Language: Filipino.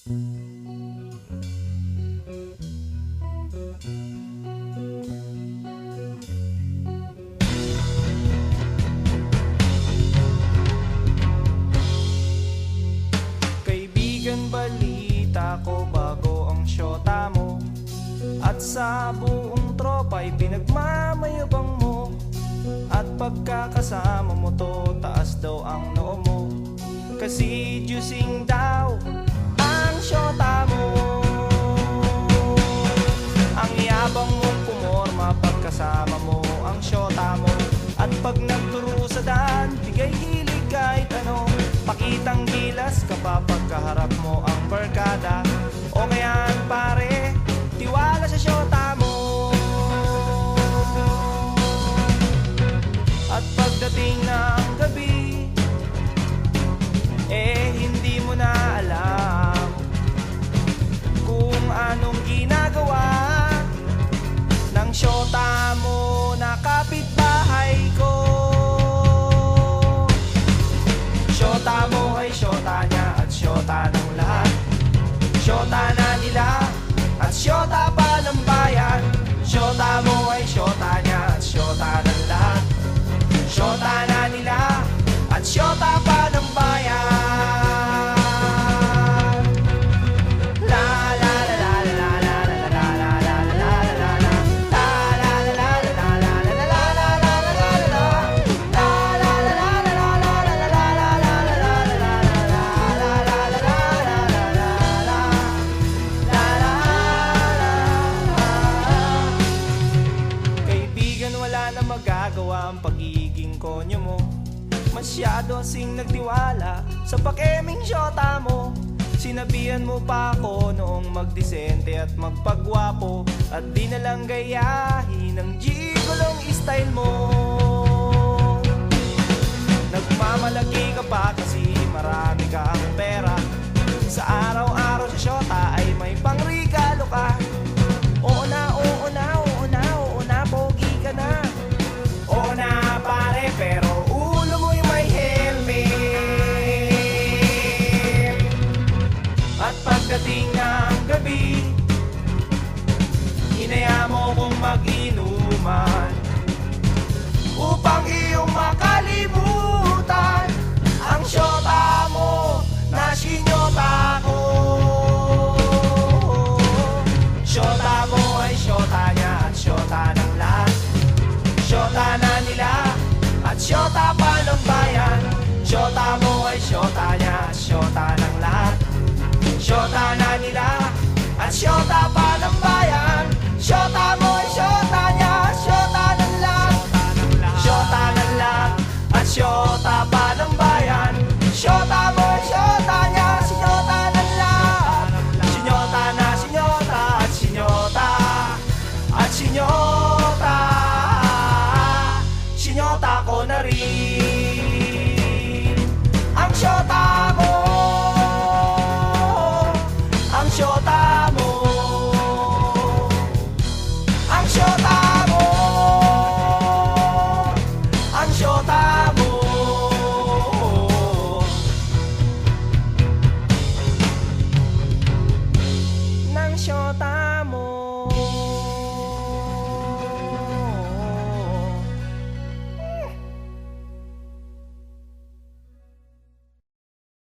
Kaibigan, balita ko bago ang syota mo, at sa buong tropa'y pinagmamayabang mo. At pagkakasama mo to, taas daw ang noo mo, kasi juicing daw ang syota mo. Ang yabang mong pumorma pagkasama mo ang syota mo, at pag nagturo sa daan, bigay hilig kahit ano. Pakitang gilas kapag kaharap mo ang barkada, o kaya't pare, tiwala sa syota mo. At pagdating ng gabi, hindi mo na alam kung anong ginagawa ng syota mo na kapitbahay ko. Syota mo ay syota niya at syota ng lahat. Syota na nila at syota pa ng bayan. Syota mo ay syota niya at syota ng lahat. Syota na nila at syota pa ng bayan. Magagawa ang pagiging konyo mo, masyado sing nagtiwala sa pakeming syota mo. Sinabihan mo pa ako noong magdisente at magpagwapo, at di na lang gayahin ang gigolong style mo. Nagmamalaki ka pa kasi marami kang pera, sa araw-araw sa syota ay may pangregalo ka. Oo na, oo na, oo na, oo na, pogi ka na. Oo na pare, pero ulo mo yung may helmet. At pagdating ng gabi, hinaya mo kong mag-inuman,